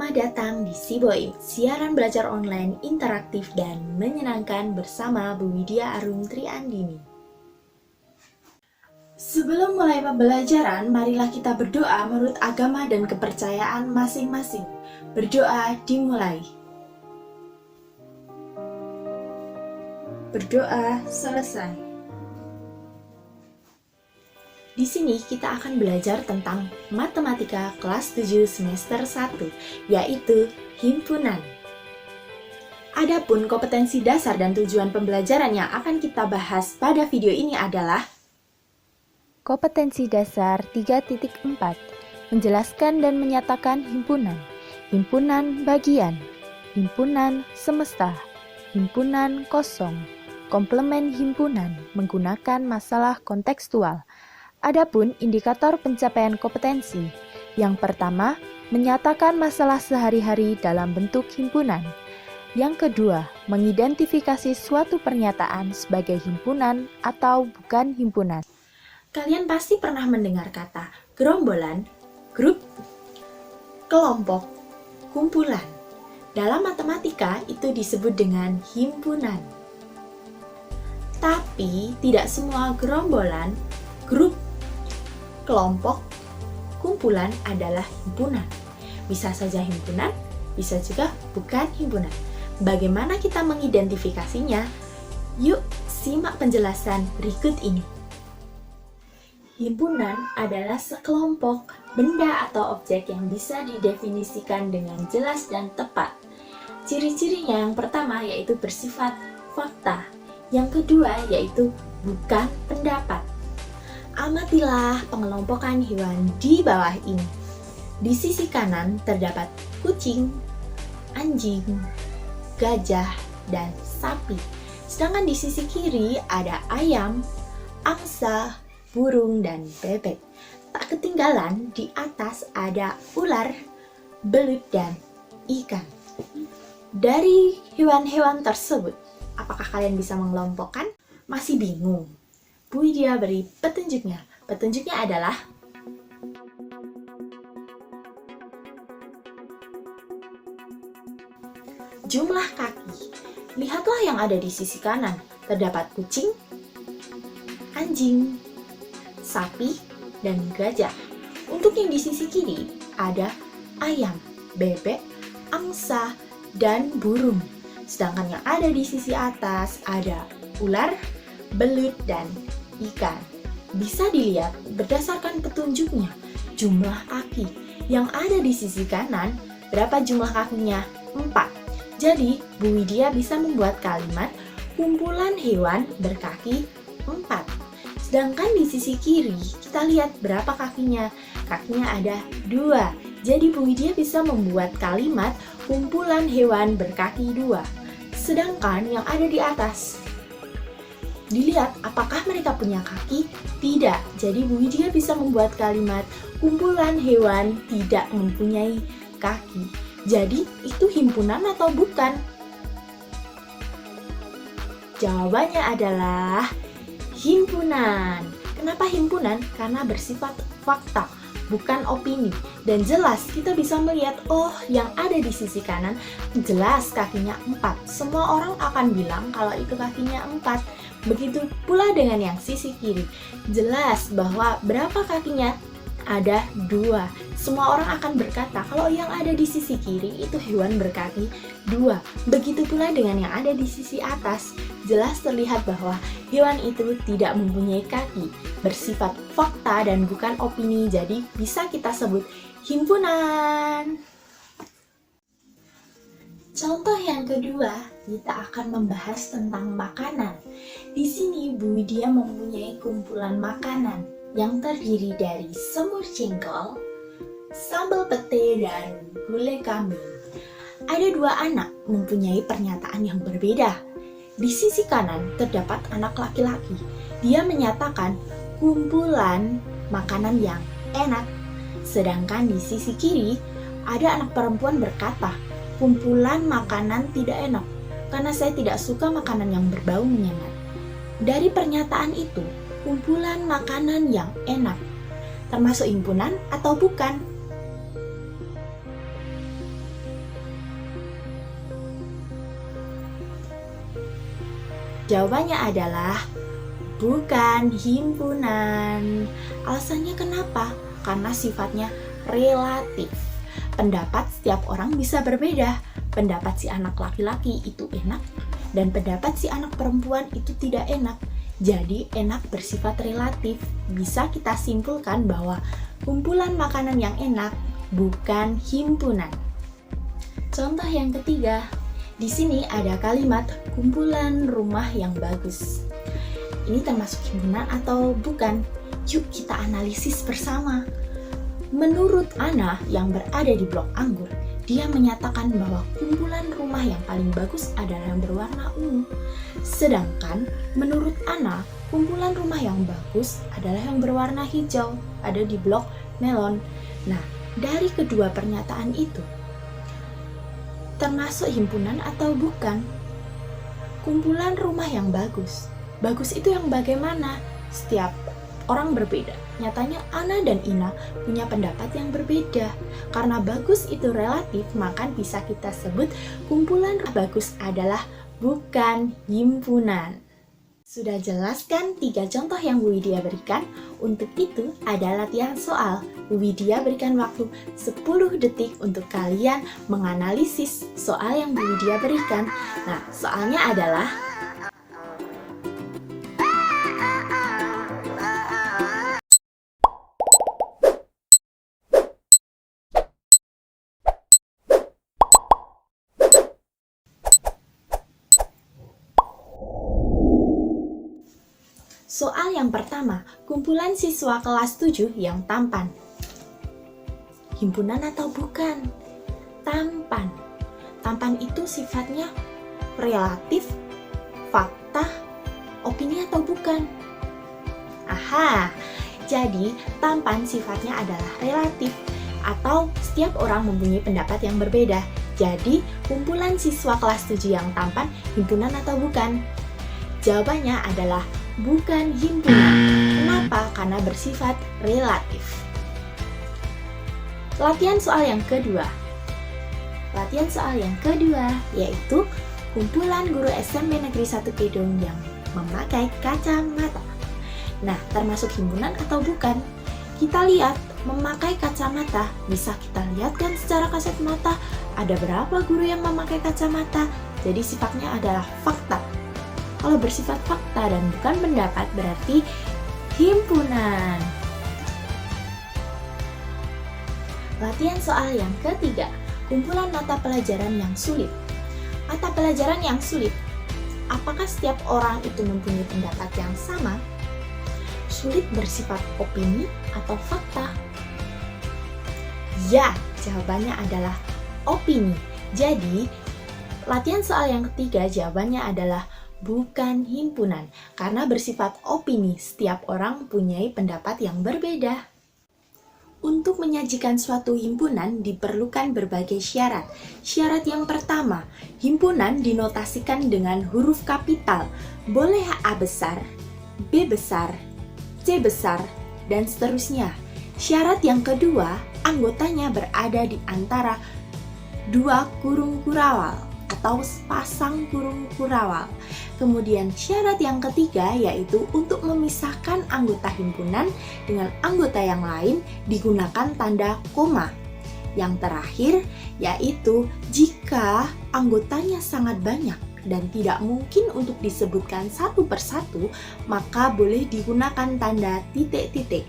Selamat datang di Siboim, siaran belajar online interaktif dan menyenangkan bersama Bu Widya Arum Triandini. Sebelum mulai pembelajaran, marilah kita berdoa menurut agama dan kepercayaan masing-masing. Berdoa dimulai. Berdoa selesai. Di sini kita akan belajar tentang matematika kelas 7 semester 1, yaitu himpunan. Adapun kompetensi dasar dan tujuan pembelajaran yang akan kita bahas pada video ini adalah Kompetensi dasar 3.4 menjelaskan dan menyatakan himpunan, himpunan bagian, himpunan semesta, himpunan kosong, komplement himpunan menggunakan masalah kontekstual. Adapun indikator pencapaian kompetensi, yang pertama, menyatakan masalah sehari-hari dalam bentuk himpunan. Yang kedua, mengidentifikasi suatu pernyataan sebagai himpunan atau bukan himpunan. Kalian pasti pernah mendengar kata gerombolan, grup, kelompok, kumpulan. Dalam matematika itu disebut dengan himpunan. Tapi tidak semua gerombolan, grup, kelompok, kumpulan adalah himpunan. Bisa saja himpunan, bisa juga bukan himpunan. Bagaimana kita mengidentifikasinya? Yuk, simak penjelasan berikut ini. Himpunan adalah sekelompok benda atau objek yang bisa didefinisikan dengan jelas dan tepat. Ciri-cirinya yang pertama yaitu bersifat fakta. Yang kedua yaitu bukan pendapat. Amatilah pengelompokan hewan di bawah ini. Di sisi kanan terdapat kucing, anjing, gajah, dan sapi. Sedangkan di sisi kiri ada ayam, angsa, burung, dan bebek. Tak ketinggalan, di atas ada ular, belut, dan ikan. Dari hewan-hewan tersebut, apakah kalian bisa mengelompokkan? Masih bingung? Bu Widya beri petunjuknya. Petunjuknya adalah jumlah kaki. Lihatlah yang ada di sisi kanan. Terdapat kucing, anjing, sapi, dan gajah. Untuk yang di sisi kiri ada ayam, bebek, angsa, dan burung. Sedangkan yang ada di sisi atas ada ular, belut, dan ikan. Bisa dilihat berdasarkan petunjuknya, jumlah kaki yang ada di sisi kanan, berapa jumlah kakinya? 4. Jadi, Bu Widya bisa membuat kalimat kumpulan hewan berkaki 4. Sedangkan di sisi kiri, kita lihat berapa kakinya? Kakinya ada 2. Jadi, Bu Widya bisa membuat kalimat kumpulan hewan berkaki 2. Sedangkan yang ada di atas, dilihat apakah mereka punya kaki? Tidak. Jadi Bu Widya bisa membuat kalimat kumpulan hewan tidak mempunyai kaki. Jadi itu himpunan atau bukan? Jawabannya adalah himpunan. Kenapa himpunan? Karena bersifat fakta, bukan opini. Dan jelas kita bisa melihat, oh yang ada di sisi kanan jelas kakinya 4. Semua orang akan bilang kalau itu kakinya 4. Begitu pula dengan yang sisi kiri. Jelas bahwa berapa kakinya? Ada 2. Semua orang akan berkata kalau yang ada di sisi kiri itu hewan berkaki 2. Begitu pula dengan yang ada di sisi atas. Jelas terlihat bahwa hewan itu tidak mempunyai kaki. Bersifat fakta dan bukan opini. Jadi bisa kita sebut himpunan. Contoh yang kedua, kita akan membahas tentang makanan. Di sini Bu Widya mempunyai kumpulan makanan yang terdiri dari semur jengkol, sambal pete, dan gulai kambing. Ada 2 anak mempunyai pernyataan yang berbeda. Di sisi kanan terdapat anak laki-laki. Dia menyatakan kumpulan makanan yang enak. Sedangkan di sisi kiri ada anak perempuan berkata, kumpulan makanan tidak enak karena saya tidak suka makanan yang berbau menyengat. Dari pernyataan itu, kumpulan makanan yang enak termasuk himpunan atau bukan? Jawabannya adalah bukan himpunan. Alasannya kenapa? Karena sifatnya relatif. Pendapat setiap orang bisa berbeda. Pendapat si anak laki-laki itu enak, dan pendapat si anak perempuan itu tidak enak. Jadi enak bersifat relatif. Bisa kita simpulkan bahwa kumpulan makanan yang enak bukan himpunan. Contoh yang ketiga, di sini ada kalimat kumpulan rumah yang bagus. Ini termasuk himpunan atau bukan? Yuk kita analisis bersama. Menurut Ana yang berada di blok anggur, dia menyatakan bahwa kumpulan rumah yang paling bagus adalah yang berwarna ungu. Sedangkan menurut Ana, kumpulan rumah yang bagus adalah yang berwarna hijau, ada di blok melon. Nah, dari kedua pernyataan itu, termasuk himpunan atau bukan? Kumpulan rumah yang bagus. Bagus itu yang bagaimana? Setiap orang berbeda. Nyatanya Ana dan Ina punya pendapat yang berbeda. Karena bagus itu relatif, maka bisa kita sebut kumpulan bagus adalah bukan himpunan. Sudah jelas kan 3 contoh yang Bu Widya berikan? Untuk itu ada latihan soal. Bu Widya berikan waktu 10 detik untuk kalian menganalisis soal yang Bu Widya berikan. Nah, soalnya adalah soal yang pertama, kumpulan siswa kelas 7 yang tampan. Himpunan atau bukan? Tampan. Tampan itu sifatnya relatif, fakta, opini atau bukan? Aha, jadi tampan sifatnya adalah relatif atau setiap orang mempunyai pendapat yang berbeda. Jadi, kumpulan siswa kelas 7 yang tampan himpunan atau bukan? Jawabannya adalah bukan himpunan. Kenapa? Karena bersifat relatif. Latihan soal yang kedua. Latihan soal yang kedua yaitu kumpulan guru SMP Negeri 1 Kedong yang memakai kacamata. Nah, termasuk himpunan atau bukan? Kita lihat, memakai kacamata bisa kita lihat kan secara kasat mata ada berapa guru yang memakai kacamata. Jadi sifatnya adalah fakta. Kalau bersifat fakta dan bukan pendapat berarti himpunan. Latihan soal yang ketiga, kumpulan mata pelajaran yang sulit. Mata pelajaran yang sulit, apakah setiap orang itu mempunyai pendapat yang sama? Sulit bersifat opini atau fakta? Ya, jawabannya adalah opini. Jadi, latihan soal yang ketiga jawabannya adalah bukan himpunan, karena bersifat opini, setiap orang mempunyai pendapat yang berbeda. Untuk menyajikan suatu himpunan diperlukan berbagai syarat. Syarat yang pertama, himpunan dinotasikan dengan huruf kapital, boleh A besar, B besar, C besar, dan seterusnya. Syarat yang kedua, anggotanya berada di antara 2 kurung kurawal atau pasang kurung kurawal. Kemudian syarat yang ketiga yaitu untuk memisahkan anggota himpunan dengan anggota yang lain digunakan tanda koma. Yang terakhir yaitu jika anggotanya sangat banyak dan tidak mungkin untuk disebutkan satu persatu, maka boleh digunakan tanda titik-titik.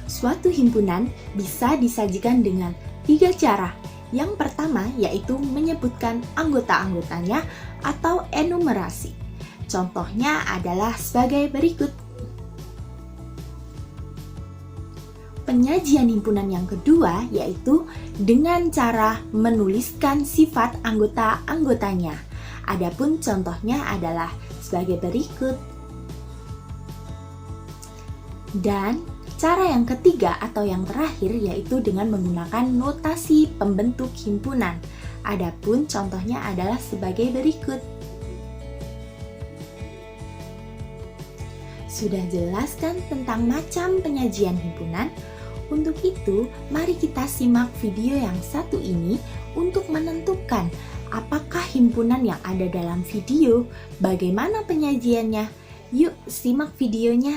Suatu himpunan bisa disajikan dengan 3 cara. Yang pertama yaitu menyebutkan anggota-anggotanya atau enumerasi. Contohnya adalah sebagai berikut. Penyajian himpunan yang kedua yaitu dengan cara menuliskan sifat anggota-anggotanya. Adapun contohnya adalah sebagai berikut. Dan cara yang ketiga atau yang terakhir yaitu dengan menggunakan notasi pembentuk himpunan. Adapun contohnya adalah sebagai berikut. Sudah jelas kan tentang macam penyajian himpunan? Untuk itu, mari kita simak video yang satu ini untuk menentukan Apakah himpunan yang ada dalam video? Bagaimana penyajiannya? Yuk simak videonya.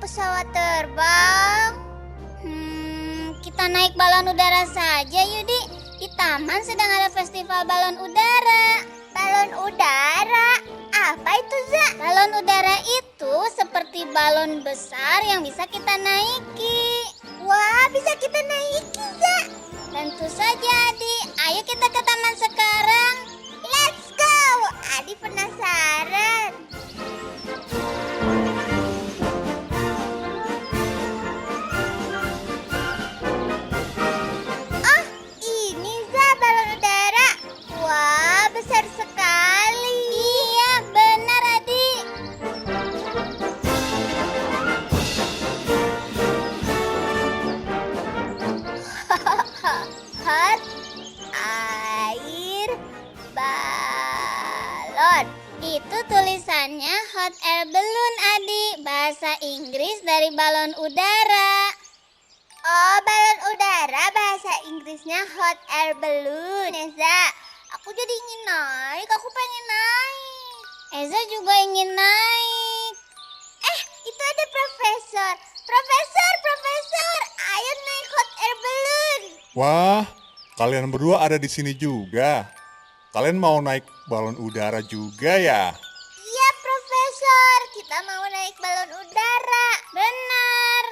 Pesawat terbang. Kita naik balon udara saja, Yudi. Di taman sedang ada festival balon udara. Balon udara? Apa itu, Za? Balon udara itu seperti balon besar yang bisa kita naiki. Wah, bisa kita naiki, Za? Tentu saja, Adi. Ayo kita ke taman sekarang. Let's go! Adi penasaran. Itu tulisannya hot air balloon, Adi. Bahasa Inggris dari balon udara. Oh, balon udara bahasa Inggrisnya hot air balloon. Eza, aku jadi ingin naik. Aku pengen naik. Eza juga ingin naik. Itu ada profesor. Profesor, ayo naik hot air balloon. Wah, kalian berdua ada di sini juga. Kalian mau naik balon udara juga ya? Iya, Profesor. Kita mau naik balon udara. Benar.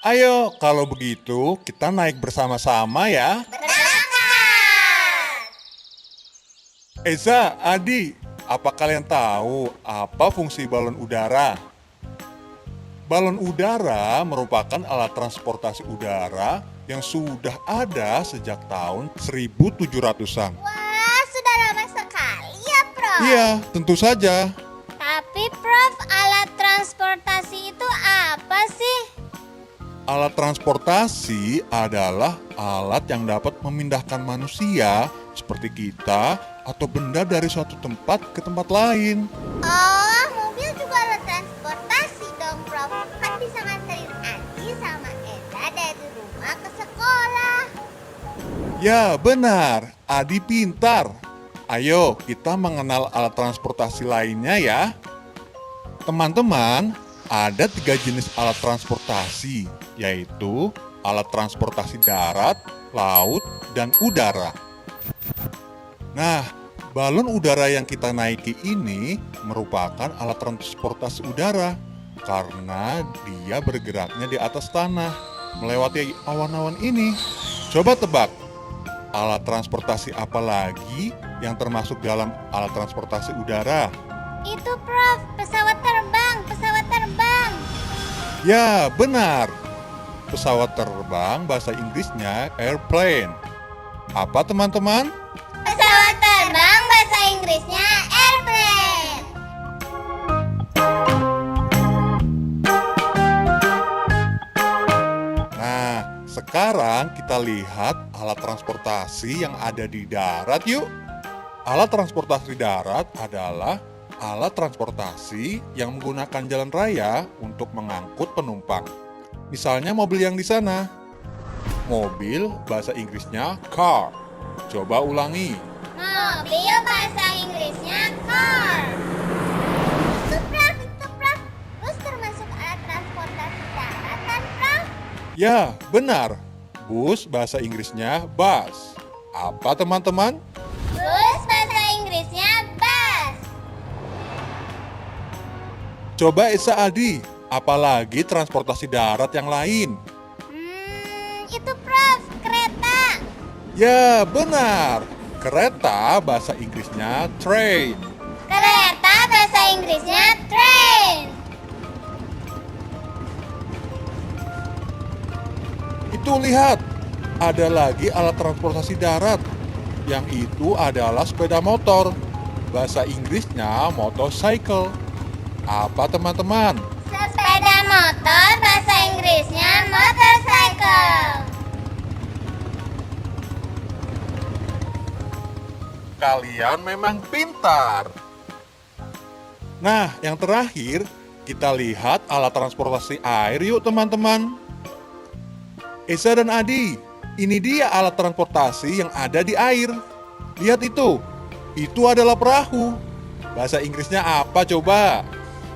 Ayo, kalau begitu kita naik bersama-sama ya. Berangkat. Eza, Adi, apa kalian tahu apa fungsi balon udara? Balon udara merupakan alat transportasi udara yang sudah ada sejak tahun 1700-an. Wah, sudah lama sekali ya, Prof. Iya, tentu saja. Tapi, Prof, alat transportasi itu apa sih? Alat transportasi adalah alat yang dapat memindahkan manusia seperti kita atau benda dari suatu tempat ke tempat lain. Oh, mobil juga alat transportasi dong, Prof. Kan bisa nganterin Adi sama Eza dari rumah ke sekolah. Ya, benar. Adi pintar. Ayo, kita mengenal alat transportasi lainnya ya. Teman-teman, ada 3 jenis alat transportasi, yaitu alat transportasi darat, laut, dan udara. Nah, balon udara yang kita naiki ini merupakan alat transportasi udara karena dia bergeraknya di atas tanah, melewati awan-awan ini. Coba tebak, alat transportasi apa lagi yang termasuk dalam alat transportasi udara? Itu, Prof, pesawat terbang. Ya, benar. Pesawat terbang bahasa Inggrisnya airplane. Apa teman-teman? Pesawat terbang bahasa Inggrisnya airplane. Nah, sekarang kita lihat alat transportasi yang ada di darat yuk. Alat transportasi darat adalah alat transportasi yang menggunakan jalan raya untuk mengangkut penumpang. Misalnya mobil yang di sana. Mobil bahasa Inggrisnya car. Coba ulangi. Mobil bahasa Inggrisnya car. Itu, Prof. Bus termasuk alat transportasi darat kan, Prof? Ya, benar. bus bahasa Inggrisnya bus. Apa teman-teman? Bus bahasa Inggrisnya bus. Coba Esa Adi, apalagi transportasi darat yang lain? Itu Prof, kereta. Ya, benar. Kereta bahasa Inggrisnya train. Kereta bahasa Inggrisnya train. Itu lihat, ada lagi alat transportasi darat. Yang itu adalah sepeda motor. Bahasa Inggrisnya motorcycle. Apa teman-teman? Sepeda motor bahasa Inggrisnya motorcycle. Kalian memang pintar. Nah, yang terakhir, kita lihat alat transportasi air yuk teman-teman. Esa dan Adi, ini dia alat transportasi yang ada di air. Lihat itu adalah perahu. Bahasa Inggrisnya apa coba?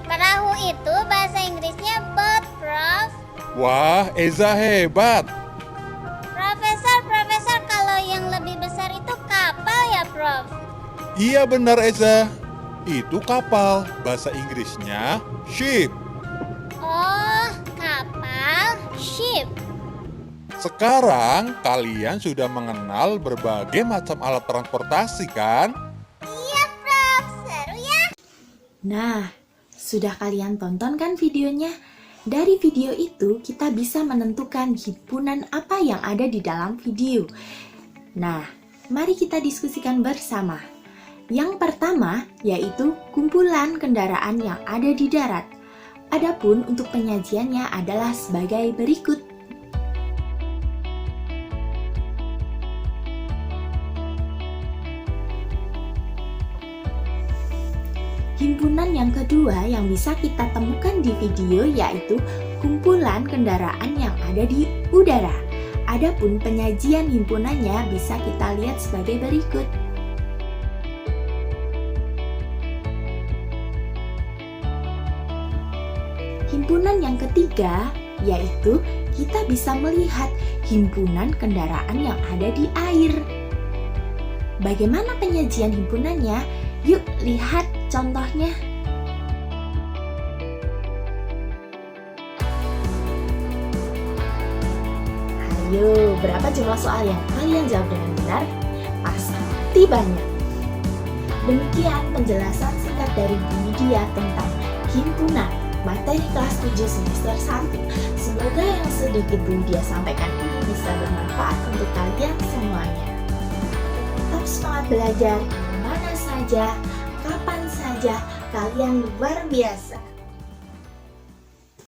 Perahu itu bahasa Inggrisnya boat, Prof. Wah, Eza hebat. Profesor, kalau yang lebih besar itu kapal ya, Prof? Iya benar Eza. Itu kapal, bahasa Inggrisnya ship. Oh, kapal, ship. Sekarang kalian sudah mengenal berbagai macam alat transportasi kan? Iya, Prof. Seru ya. Nah, sudah kalian tonton kan videonya? Dari video itu kita bisa menentukan himpunan apa yang ada di dalam video. Nah, mari kita diskusikan bersama. Yang pertama yaitu kumpulan kendaraan yang ada di darat. Adapun untuk penyajiannya adalah sebagai berikut. Himpunan yang kedua yang bisa kita temukan di video yaitu kumpulan kendaraan yang ada di udara. Adapun penyajian himpunannya bisa kita lihat sebagai berikut. Himpunan yang ketiga yaitu kita bisa melihat himpunan kendaraan yang ada di air. Bagaimana penyajian himpunannya? Yuk lihat contohnya. Ayo, berapa jumlah soal yang kalian jawab dengan benar? Pasti banyak. Demikian penjelasan singkat dari Bu Lydia tentang himpunan materi kelas 7 semester 1. Semoga yang sedikit Bu Lydia sampaikan ini bisa bermanfaat untuk kalian semuanya. Tetap semangat belajar, mana saja, kapan saja, kalian luar biasa.